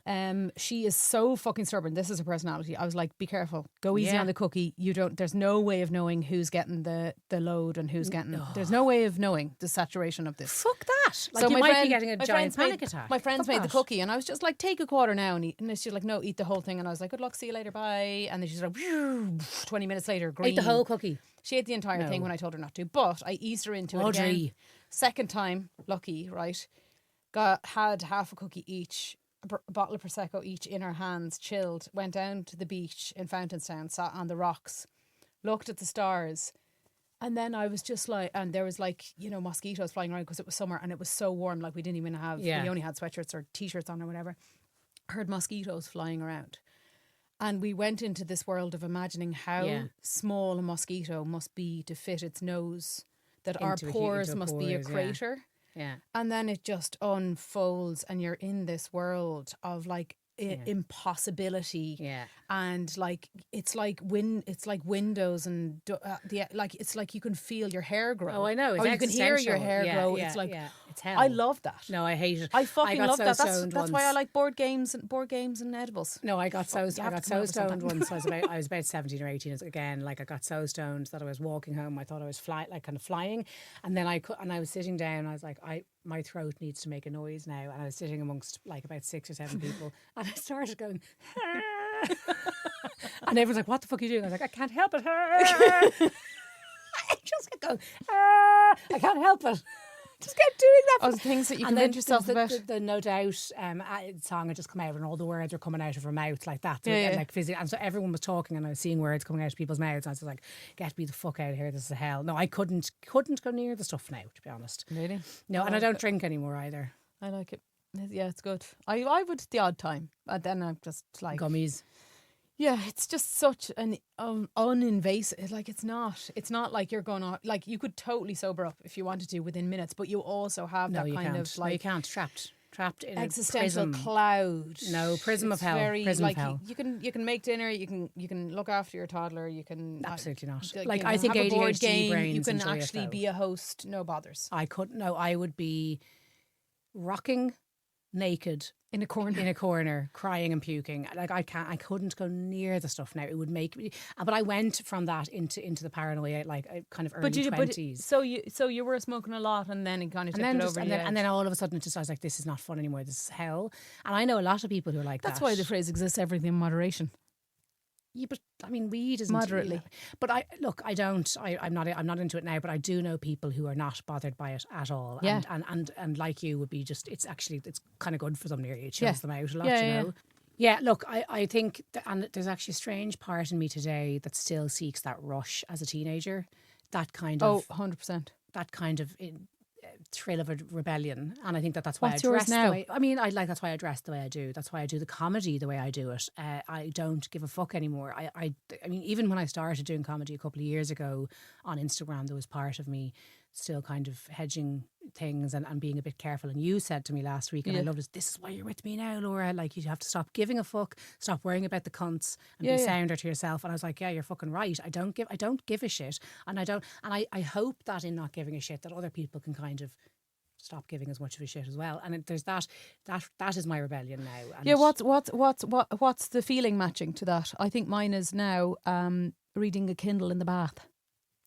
Speaker 1: She is so fucking stubborn. This is her personality. I was like, be careful. Go easy on the cookie. There's no way of knowing who's getting the load and who's getting. There's no way of knowing the saturation of this.
Speaker 2: Fuck that. Like,
Speaker 1: So
Speaker 2: you
Speaker 1: my
Speaker 2: might
Speaker 1: friend-
Speaker 2: be getting a
Speaker 1: my
Speaker 2: giant
Speaker 1: friends made-
Speaker 2: panic attack.
Speaker 1: My friends
Speaker 2: Fuck
Speaker 1: made the
Speaker 2: that.
Speaker 1: cookie, and I was just like, take a quarter now, and eat. And she's like, no, eat the whole thing. And I was like, good luck, see you later, bye. And then she's like, 20 minutes later, green.
Speaker 2: Ate the whole cookie.
Speaker 1: She ate the entire thing when I told her not to, but I eased her into it again.
Speaker 2: Audrey.
Speaker 1: Second time, lucky, right? Had half a cookie each, a bottle of Prosecco each in her hands, chilled, went down to the beach in Fountainstown, sat on the rocks, looked at the stars. And then I was just like, and there was like, mosquitoes flying around because it was summer and it was so warm. Like we didn't even have, we only had sweatshirts or t-shirts on or whatever. Heard mosquitoes flying around. And we went into this world of imagining how small a mosquito must be to fit its nose, that our pores must be a crater.
Speaker 2: Yeah.
Speaker 1: And then it just unfolds and you're in this world of like impossibility.
Speaker 2: Yeah.
Speaker 1: And like it's like windows and it's like you can feel your hair grow.
Speaker 2: Oh, I know. It's
Speaker 1: or you can hear your hair grow.
Speaker 2: Yeah,
Speaker 1: it's like
Speaker 2: it's hell.
Speaker 1: I love that.
Speaker 2: No, I hate it.
Speaker 1: I fucking
Speaker 2: got
Speaker 1: love
Speaker 2: so
Speaker 1: that.
Speaker 2: stoned
Speaker 1: That's why I
Speaker 2: once.
Speaker 1: like board games and edibles.
Speaker 2: No, I got so
Speaker 1: have to come up
Speaker 2: stoned
Speaker 1: with something.
Speaker 2: once. I was about 17 or 18. Again, like I got so stoned that I was walking home. I thought I was kind of flying, and then I was sitting down. I was like, my throat needs to make a noise now, and I was sitting amongst like about 6 or 7 people, and I started going. And everyone's like, "What the fuck are you doing?" I was like, "I can't help it." I just kept going. I can't help it. Just kept doing that.
Speaker 1: Oh, things that you convince yourself about.
Speaker 2: The No Doubt song had just come out and all the words were coming out of her mouth like that. So like physically, and so everyone was talking and I was seeing words coming out of people's mouths. And I was like, get me the fuck out of here. This is hell. No, I couldn't go near the stuff now, to be honest.
Speaker 1: Really?
Speaker 2: No, and I don't drink anymore either.
Speaker 1: I like it. Yeah, it's good. I would the odd time. And then I'm just like...
Speaker 2: Gummies.
Speaker 1: Yeah, it's just such an uninvasive. Like it's not like you're going on. Like you could totally sober up if you wanted to within minutes, but you also have that kind of like
Speaker 2: you can't trapped in
Speaker 1: existential
Speaker 2: a prism.
Speaker 1: cloud.
Speaker 2: No, prism
Speaker 1: It's
Speaker 2: of hell.
Speaker 1: Very,
Speaker 2: Prism
Speaker 1: like,
Speaker 2: of hell.
Speaker 1: You can make dinner. You can look after your toddler. You can
Speaker 2: Absolutely not.
Speaker 1: like
Speaker 2: I think
Speaker 1: have a board
Speaker 2: ADHD
Speaker 1: game.
Speaker 2: brains
Speaker 1: You can
Speaker 2: enjoy it,
Speaker 1: actually
Speaker 2: though.
Speaker 1: be a host. No bothers.
Speaker 2: I couldn't. No, I would be rocking naked
Speaker 1: In a corner.
Speaker 2: in a corner, crying and puking. Like I couldn't go near the stuff now. It would make me. But I went from that into the paranoia, like kind of early 20s.
Speaker 1: So you were smoking a lot, and then it kind of tipped it over.
Speaker 2: And then all of a sudden, I was like, "This is not fun anymore. This is hell." And I know a lot of people who are like that.
Speaker 1: That's why the phrase exists: everything in moderation.
Speaker 2: Yeah, but I mean, weed isn't
Speaker 1: Moderately.
Speaker 2: But I'm not into it now. But I do know people who are not bothered by it at all.
Speaker 1: Yeah.
Speaker 2: And like you would be just. It's kind of good for them. Nearly, it chills them out a lot.
Speaker 1: Yeah,
Speaker 2: you
Speaker 1: yeah.
Speaker 2: know. Yeah, look, I think, and there's actually a strange part in me today that still seeks that rush as a teenager, that kind of
Speaker 1: 100%.
Speaker 2: that kind of thrill of a rebellion, and I think that's why
Speaker 1: What's
Speaker 2: I
Speaker 1: yours
Speaker 2: dress
Speaker 1: now?
Speaker 2: the way. I mean, that's why I dress the way I do. That's why I do the comedy the way I do it. I don't give a fuck anymore. I mean, even when I started doing comedy a couple of years ago on Instagram, there was part of me still kind of hedging things and being a bit careful. And you said to me last week, and I loved it, this is why you're with me now, Laura. Like, you have to stop giving a fuck, stop worrying about the cunts, and be sounder to yourself. And I was like, yeah, you're fucking right. I don't give a shit. And I hope that in not giving a shit that other people can kind of stop giving as much of a shit as well. And there's that is my rebellion now. And
Speaker 1: Yeah, what's the feeling matching to that? I think mine is now reading a Kindle in the bath.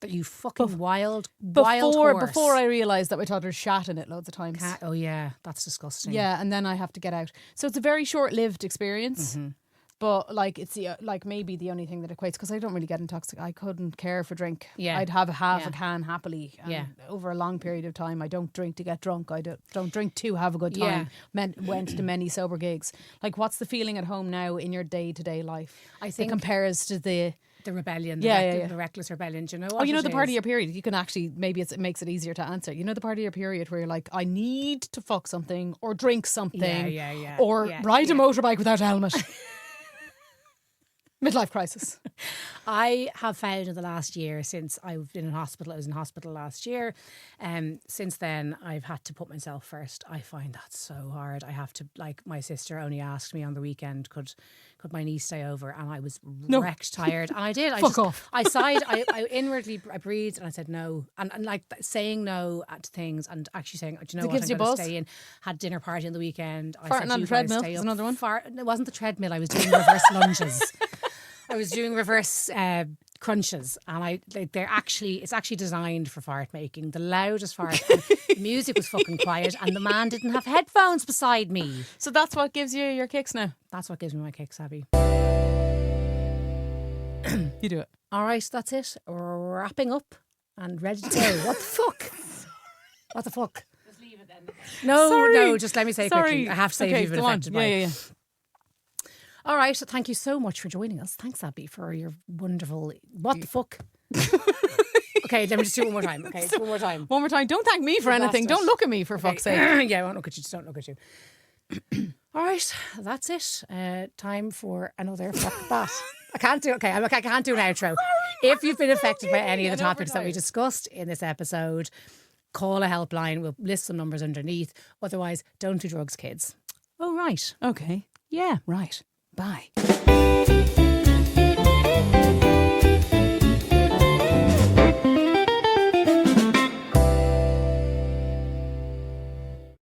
Speaker 2: that you fucking wild horse.
Speaker 1: Before I realised that my toddler's shat in it loads of times.
Speaker 2: Oh yeah, that's disgusting.
Speaker 1: Yeah, and then I have to get out. So it's a very short-lived experience.
Speaker 2: Mm-hmm.
Speaker 1: But like it's like maybe the only thing that equates, because I don't really get intoxicated. I couldn't care for drink.
Speaker 2: Yeah.
Speaker 1: I'd have half a can happily. And
Speaker 2: Yeah.
Speaker 1: over a long period of time, I don't drink to get drunk. I don't drink to have a good time. Went to many sober gigs. Like, what's the feeling at home now in your day-to-day life?
Speaker 2: I think
Speaker 1: that compares to the
Speaker 2: rebellion, the reckless rebellion. Do you know what?
Speaker 1: Oh, you know
Speaker 2: it
Speaker 1: the part of
Speaker 2: is?
Speaker 1: your period. You can actually it makes it easier to answer. You know the part of your period where you're like, I need to fuck something or drink something, or ride a motorbike without a helmet. Midlife crisis.
Speaker 2: I have found in the last year, since I've been in hospital, I was in hospital last year, since then I've had to put myself first. I find that so hard. I have to, like, my sister only asked me on the weekend, could my niece stay over, and I was wrecked tired, and I did.
Speaker 1: Fuck off.
Speaker 2: I sighed. I inwardly I breathed and I said no, and like saying no to things and actually saying, do you know
Speaker 1: It
Speaker 2: what,
Speaker 1: gives
Speaker 2: I'm
Speaker 1: you
Speaker 2: going
Speaker 1: buzz.
Speaker 2: to stay in. Had dinner party on the weekend. I
Speaker 1: Farting
Speaker 2: said,
Speaker 1: on
Speaker 2: you
Speaker 1: the
Speaker 2: guys
Speaker 1: treadmill
Speaker 2: stay
Speaker 1: is
Speaker 2: up.
Speaker 1: another one.
Speaker 2: It wasn't the treadmill. I was doing reverse lunges. I was doing reverse crunches, and it's actually designed for fart making. The loudest fart, and the music was fucking quiet, and the man didn't have headphones beside me.
Speaker 1: So that's what gives you your kicks now.
Speaker 2: That's what gives me my kicks, Abby.
Speaker 1: You do it.
Speaker 2: All right, that's it. Wrapping up and ready to go. What the fuck? What the fuck?
Speaker 1: Just leave it then.
Speaker 2: No, just let me say it quickly. I have to say if you've been
Speaker 1: go on.
Speaker 2: affected by it.
Speaker 1: Yeah.
Speaker 2: All right, so thank you so much for joining us. Thanks, Abby, for your wonderful... What the fuck? Okay, let me just do it one more time. Okay, one more time.
Speaker 1: One more time. Don't thank me for anything. Don't look at me, for fuck's sake.
Speaker 2: Yeah, I won't look at you. Just don't look at you. All right, that's it. Time for another fuck that. I can't do... Okay, I can't do an outro. If you've been affected by any of the topics that we discussed in this episode, call a helpline. We'll list some numbers underneath. Otherwise, don't do drugs, kids.
Speaker 1: Oh, right. Okay.
Speaker 2: Yeah.
Speaker 1: Right. Bye.